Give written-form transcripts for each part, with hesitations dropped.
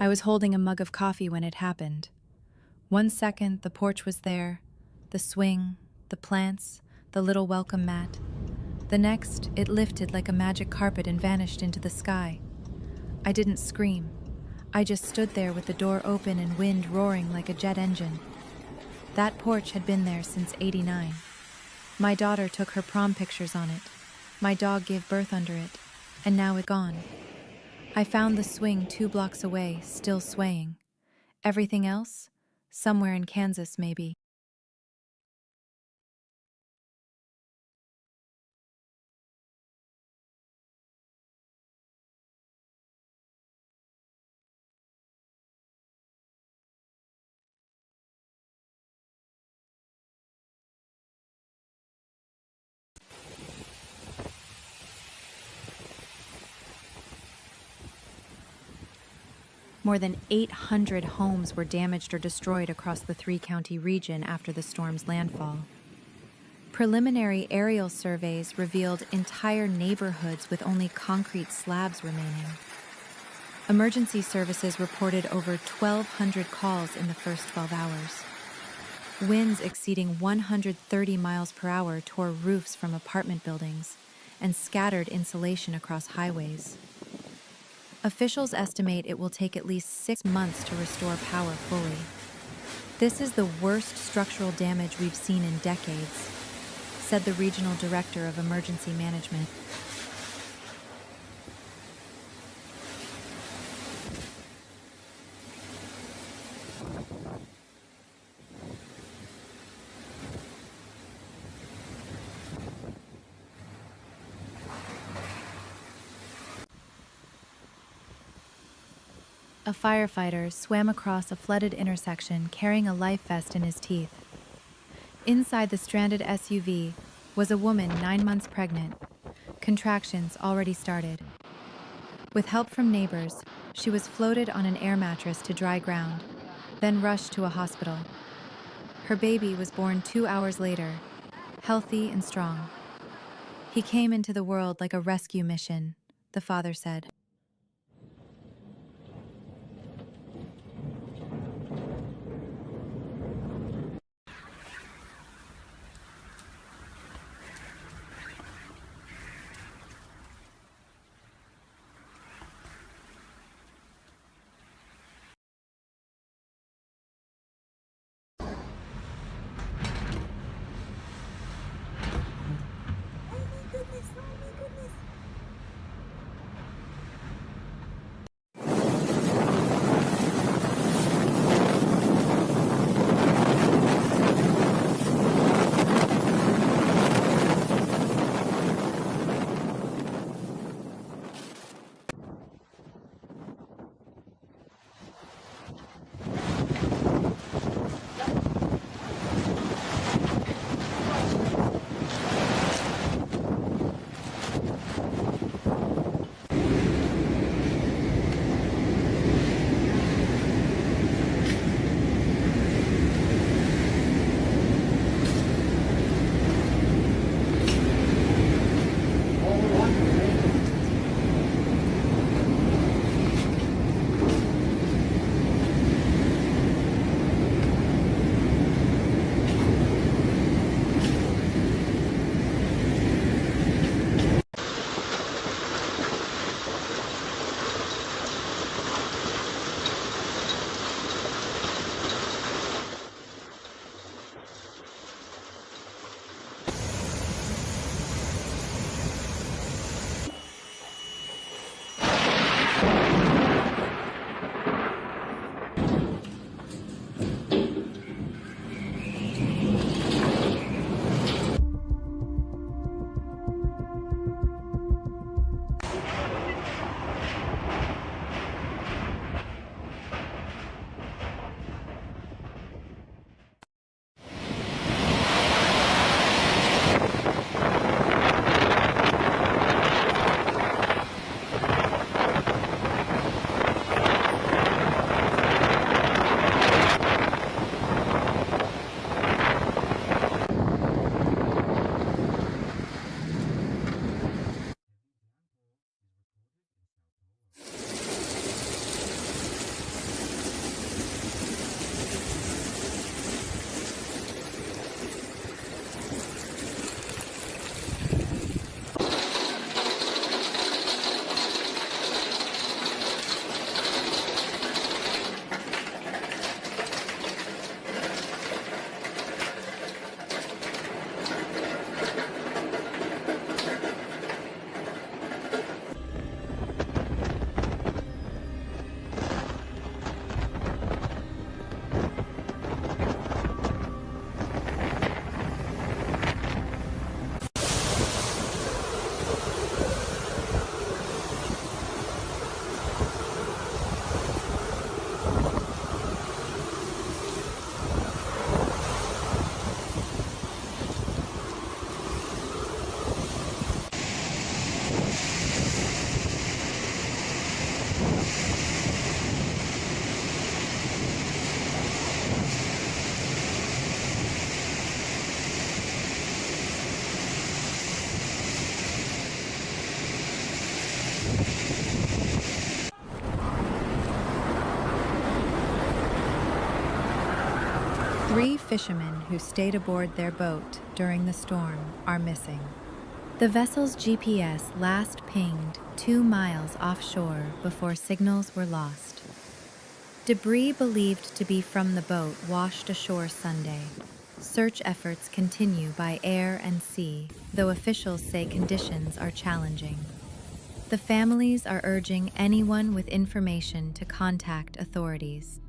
I was holding a mug of coffee when it happened. 1 second, the porch was there, the swing, the plants, the little welcome mat. The next, it lifted like a magic carpet and vanished into the sky. I didn't scream. I just stood there with the door open and wind roaring like a jet engine. That porch had been there since '89. My daughter took her prom pictures on it. My dog gave birth under it, and now it's gone. I found the swing 2 blocks away, still swaying. Everything else? Somewhere in Kansas, maybe. More than 800 homes were damaged or destroyed across the three-county region after the storm's landfall. Preliminary aerial surveys revealed entire neighborhoods with only concrete slabs remaining. Emergency services reported over 1,200 calls in the first 12 hours. Winds exceeding 130 miles per hour tore roofs from apartment buildings and scattered insulation across highways. Officials estimate it will take at least 6 months to restore power fully. This is the worst structural damage we've seen in decades, said the regional director of emergency management. A firefighter swam across a flooded intersection carrying a life vest in his teeth. Inside the stranded SUV was a woman 9 months pregnant. Contractions already started. With help from neighbors, she was floated on an air mattress to dry ground, then rushed to a hospital. Her baby was born 2 hours later, healthy and strong. He came into the world like a rescue mission, the father said. 3 fishermen who stayed aboard their boat during the storm are missing. The vessel's GPS last pinged 2 miles offshore before signals were lost. Debris believed to be from the boat washed ashore Sunday. Search efforts continue by air and sea, though officials say conditions are challenging. The families are urging anyone with information to contact authorities.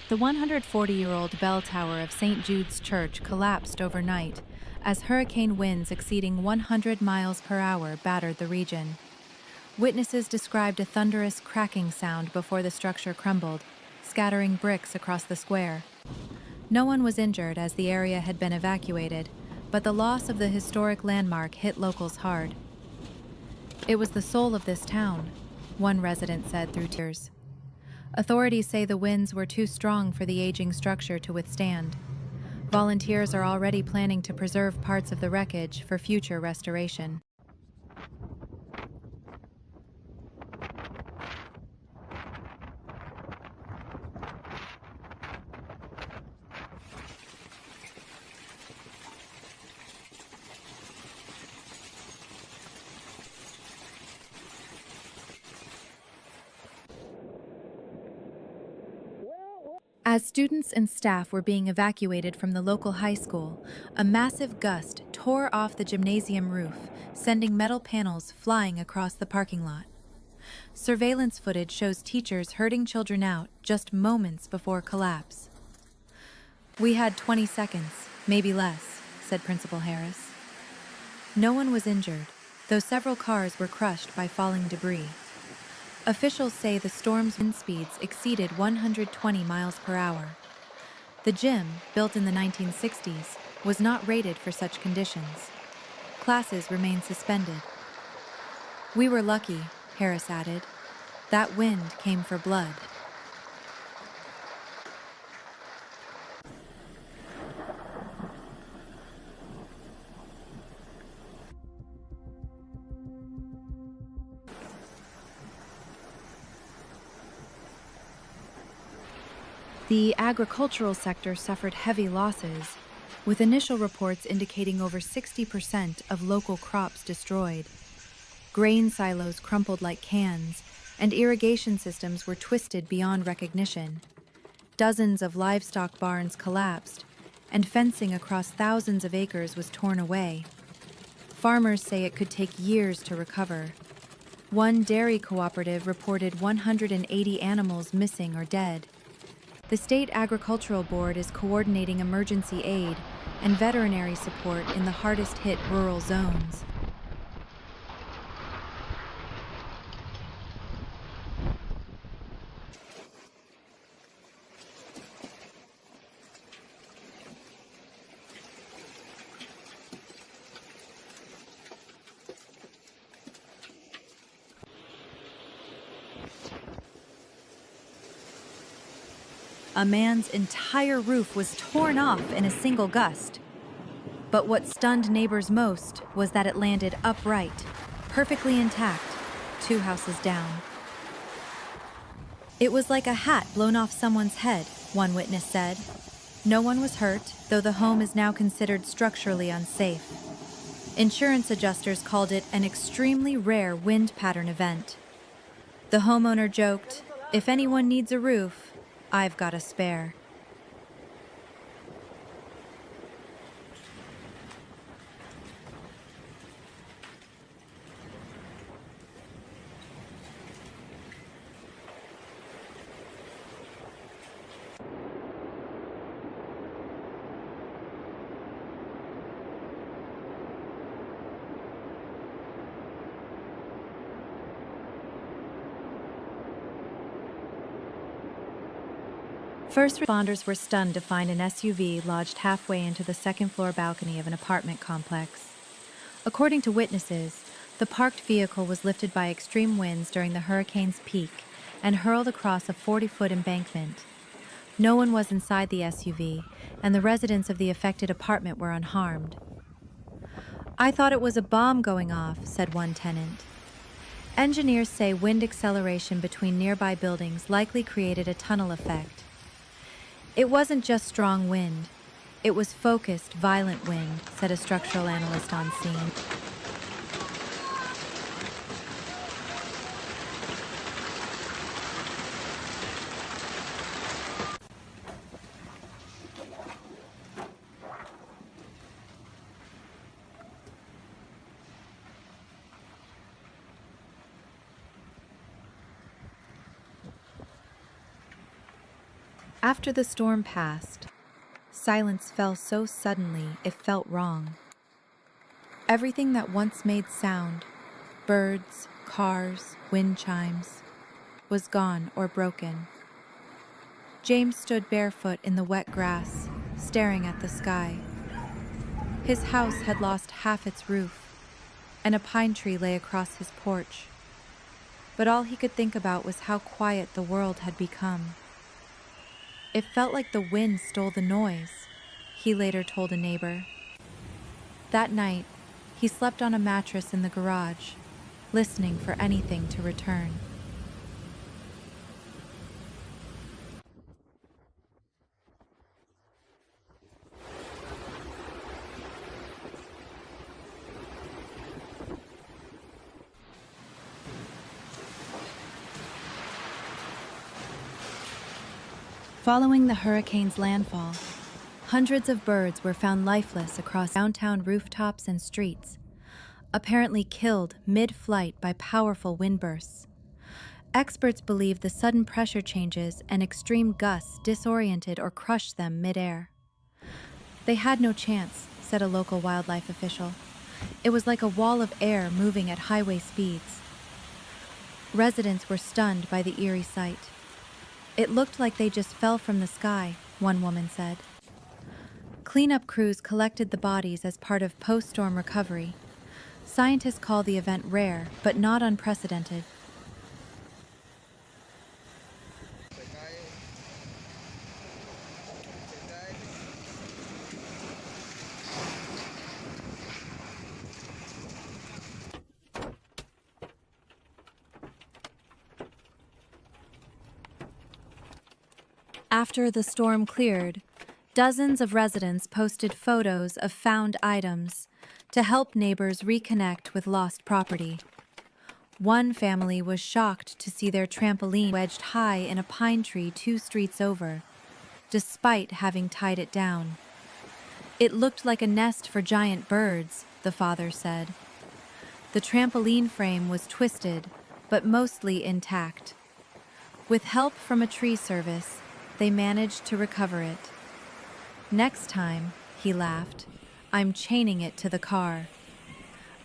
The 140-year-old bell tower of St. Jude's Church collapsed overnight as hurricane winds exceeding 100 miles per hour battered the region. Witnesses described a thunderous cracking sound before the structure crumbled, scattering bricks across the square. No one was injured as the area had been evacuated, but the loss of the historic landmark hit locals hard. "It was the soul of this town," one resident said through tears. Authorities say the winds were too strong for the aging structure to withstand. Volunteers are already planning to preserve parts of the wreckage for future restoration. As students and staff were being evacuated from the local high school, a massive gust tore off the gymnasium roof, sending metal panels flying across the parking lot. Surveillance footage shows teachers herding children out just moments before collapse. "We had 20 seconds, maybe less," said Principal Harris. No one was injured, though several cars were crushed by falling debris. Officials say the storm's wind speeds exceeded 120 miles per hour. The gym, built in the 1960s, was not rated for such conditions. Classes remained suspended. "We were lucky," Harris added. "That wind came for blood." The agricultural sector suffered heavy losses, with initial reports indicating over 60% of local crops destroyed. Grain silos crumpled like cans, and irrigation systems were twisted beyond recognition. Dozens of livestock barns collapsed, and fencing across thousands of acres was torn away. Farmers say it could take years to recover. One dairy cooperative reported 180 animals missing or dead. The State Agricultural Board is coordinating emergency aid and veterinary support in the hardest-hit rural zones. A man's entire roof was torn off in a single gust. But what stunned neighbors most was that it landed upright, perfectly intact, 2 houses down. "It was like a hat blown off someone's head," one witness said. No one was hurt, though the home is now considered structurally unsafe. Insurance adjusters called it an extremely rare wind pattern event. The homeowner joked, "If anyone needs a roof, I've got a spare." First responders were stunned to find an SUV lodged halfway into the second-floor balcony of an apartment complex. According to witnesses, the parked vehicle was lifted by extreme winds during the hurricane's peak and hurled across a 40-foot embankment. No one was inside the SUV, and the residents of the affected apartment were unharmed. "I thought it was a bomb going off," said one tenant. Engineers say wind acceleration between nearby buildings likely created a tunnel effect. "It wasn't just strong wind. It was focused, violent wind," said a structural analyst on scene. After the storm passed, silence fell so suddenly it felt wrong. Everything that once made sound, birds, cars, wind chimes, was gone or broken. James stood barefoot in the wet grass, staring at the sky. His house had lost half its roof, and a pine tree lay across his porch. But all he could think about was how quiet the world had become. "It felt like the wind stole the noise," he later told a neighbor. That night, he slept on a mattress in the garage, listening for anything to return. Following the hurricane's landfall, hundreds of birds were found lifeless across downtown rooftops and streets, apparently killed mid-flight by powerful wind bursts. Experts believe the sudden pressure changes and extreme gusts disoriented or crushed them mid-air. "They had no chance," said a local wildlife official. "It was like a wall of air moving at highway speeds." Residents were stunned by the eerie sight. "It looked like they just fell from the sky," one woman said. Cleanup crews collected the bodies as part of post-storm recovery. Scientists call the event rare, but not unprecedented. After the storm cleared, dozens of residents posted photos of found items to help neighbors reconnect with lost property. One family was shocked to see their trampoline wedged high in a pine tree 2 streets over, despite having tied it down. "It looked like a nest for giant birds," the father said. The trampoline frame was twisted, but mostly intact. With help from a tree service, they managed to recover it. "Next time," he laughed, "I'm chaining it to the car."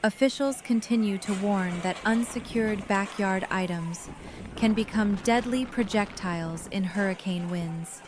Officials continue to warn that unsecured backyard items can become deadly projectiles in hurricane winds.